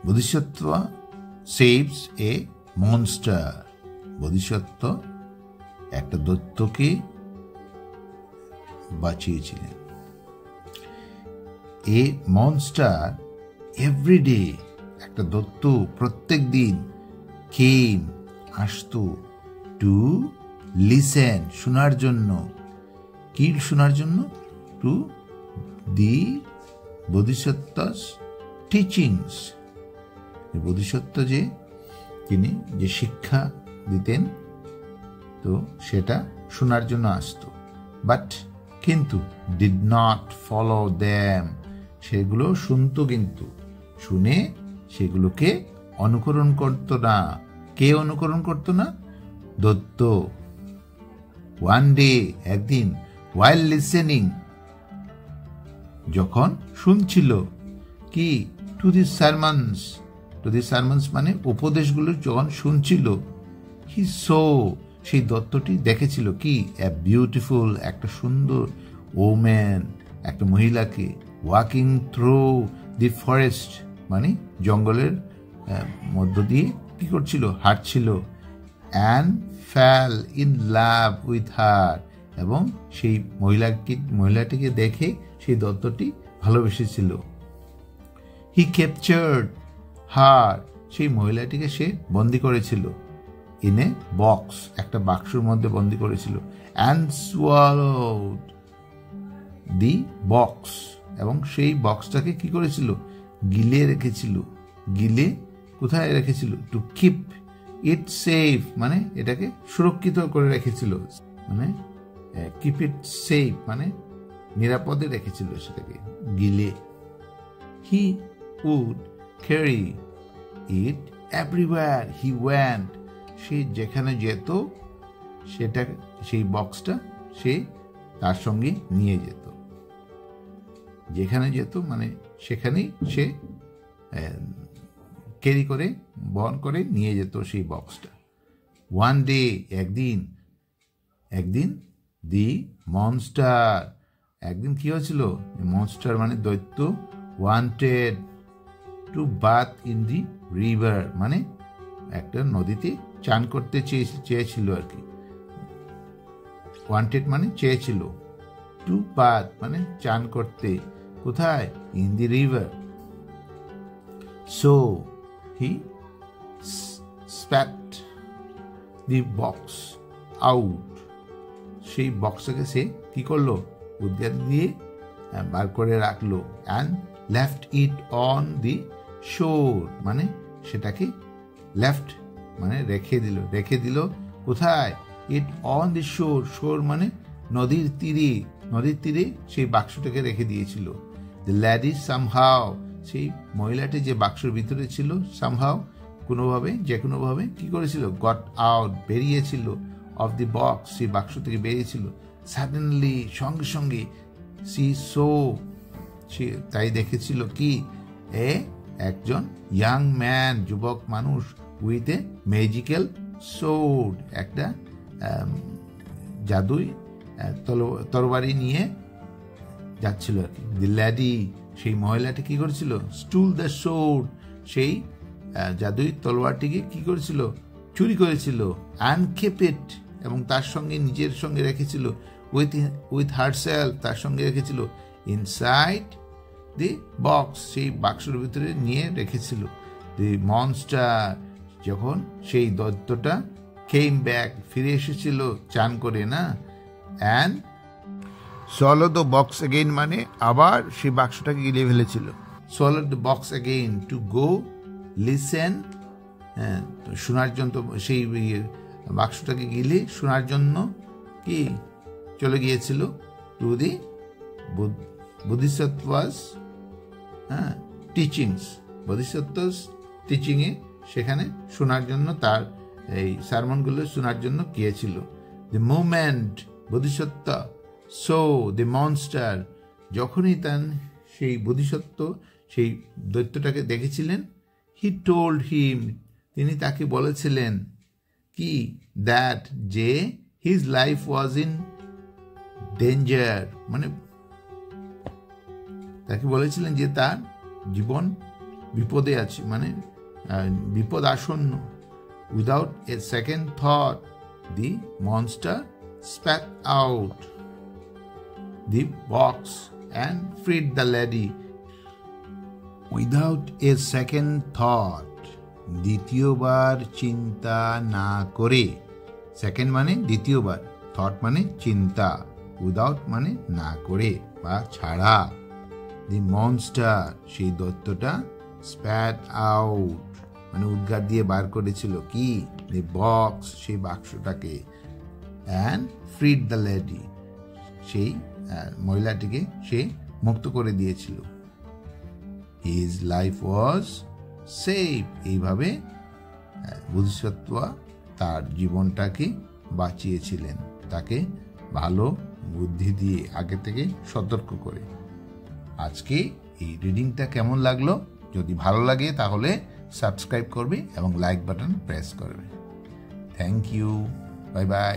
বোধিসত্ত্ব saves এ monster. বোধিসত্ত্ব একটা দৈত্যকে বাঁচিয়েছিলেন। এ monster everyday, একটা দৈত্য প্রত্যেক দিন কেম আসতো টু লিসেন, শোনার জন্য। কি শোনার জন্য? To the বোধিসত্ত্বস teachings. বোধিসত্ত্ব যে তিনি যে শিক্ষা দিতেন, তো সেটা শোনার জন্য আসতো। বাট কিন্তু ডিড নট ফলো দ্যাম, সেগুলো শুনতো কিন্তু শুনে সেগুলোকে অনুকরণ করত না। কে অনুকরণ করত না? দৈত্য। ওয়ান ডে, একদিন, while listening, যখন শুনছিল কি টু দি সারমনস মানে উপদেশগুলো যখন শুনছিল, হি সো, সেই দত্তটি দেখেছিল কি এ বিউটিফুল, একটা সুন্দর ওম্যান, একটা মহিলাকে, ওয়াকিং থ্রু দি ফরেস্ট মানে জঙ্গলের মধ্য দিয়ে কি করছিল? হাঁটছিল। And fell in love with her, এবং সেই মহিলাটিকে দেখে সেই দত্তটি ভালোবেসেছিল। হি ক্যাপচার্ড হার, সেই মহিলাটিকে সে বন্দি করেছিল। ইন এ বক্স, একটা বাক্সের মধ্যে বন্দি করেছিল। অ্যান্ড সোয়ালোড দি বক্স, এবং সেই বক্সটাকে কি করেছিল? গিলে রেখেছিল। গিলে কোথায় রেখেছিল? টু কিপ ইট সেফ, মানে এটাকে সুরক্ষিত করে রেখেছিল। মানে কিপ ইট সেফ মানে নিরাপদে রেখেছিল সেটাকে গিলে। He would carry it everywhere he went, সে যেখানে যেত সেটা, সেই বক্সটা সে তার সঙ্গে নিয়ে যেত। যেখানে যেত মানে সেখানেই সে ক্যারি করে, বহন করে নিয়ে যেত সেই বক্সটা। ওয়ান ডে, একদিন দি মনস্টার, একদিন কি হয়েছিল? মনস্টার মানে দৈত্য, wanted to bath in the river, মানে একটা নদীতে চান করতে চেয়েছিল আর কি। ওয়ান্টেড মানে চেয়েছিল, টু বাথ মানে চান করতে, কোথায়? In the river. So he spat the box out, সেই বক্সটাকে সে কি করলো? উদ্গার দিয়ে বার করে রাখলো। And left it on the শোর, মানে সেটাকে লেফট মানে রেখে দিল কোথায়? ইট অন দি শোর, শোর মানে নদীর তীরে সেই বাক্সটাকে রেখে দিয়েছিল। দ্য ল্যাডি সামহাও, সেই মহিলাটি যে বাক্সের ভিতরে ছিল, সামহাও যে কোনোভাবে কি করেছিল? গট আউট, বেরিয়েছিল। অফ দি বক্স, সেই বাক্স থেকে বেরিয়েছিল। সাডেনলি, সঙ্গে সঙ্গে, সে তাই দেখেছিল কি একজন ইয়াং ম্যান, যুবক মানুষ, উইথ এ ম্যাজিক্যাল সোর্ড, একটা জাদুই তরবারি নিয়ে যাচ্ছিল আর কি। দি ল্যাডি, সেই মহিলাটি কি করেছিল? স্টুল দ্য সোর্ড, সেই জাদুই তলোয়ারটিকে কি করেছিল? চুরি করেছিল। অ্যান্ড কেপ ইট, এবং তার সঙ্গে নিজের সঙ্গে রেখেছিল। উইথ হারসেলফ, তার সঙ্গে রেখেছিল। ইনসাইড দি বক্স, সেই বাক্সের ভিতরে নিয়ে রেখেছিল। দি মনস্টার, যখন সেই দৈত্যটা কেম ব্যাক, ফিরে এসেছিল চান করে, না? And swallow the box again মানে আবার সেই বাক্সটাকে গিলে ফেলেছিল। swallow the box again to go listen, শোনার জন্য, সেই বাক্সটাকে গিলে শোনার জন্য কি চলে গিয়েছিল? টু দি বোধিসত্ত্বস টিচিংস, বোধিসত্ত্বস টিচিংয়ে, সেখানে শোনার জন্য, তার এই সারমনগুলো শোনার জন্য গিয়েছিল। The moment Bodhisattva so the monster, যখনই সেই বোধিসত্ত্ব সেই দৈত্যটাকে দেখেছিলেন, হি টোল্ড হিম, তিনি তাকে বলেছিলেন কি? দ্যাট, যে his life was in danger, মানে তাকে বলেছিলেন যে তার জীবন বিপদে আছে, মানে বিপদ আসন্ন। Without a second thought the monster spat out the box and freed the lady. Without a second thought, দ্বিতীয়বার চিন্তা না করে, সেকেন্ড মানে দ্বিতীয়বার, থট মানে চিন্তা, উইদাউট মানে না করে বা ছাড়া, দি মনস্টার সেই দৈত্যটা স্প্যাট আউট মানে উদ্গার দিয়ে বার করেছিল কি, দি বক্স সেই বাক্সটাকে, অ্যান্ড ফ্রিড দ্য লেডি সেই মহিলাটিকে সে মুক্ত করে দিয়েছিল। হিজ লাইফ ওয়াজ সেভ, এইভাবে বোধিসত্ত্ব তার জীবনটাকে বাঁচিয়েছিলেন, তাকে ভালো বুদ্ধি দিয়ে আগে থেকে সতর্ক করে। আজকে এই রিডিংটা কেমন লাগলো? যদি ভালো লাগে তাহলে সাবস্ক্রাইব করবে এবং লাইক বাটন প্রেস করবে। Thank you, bye by.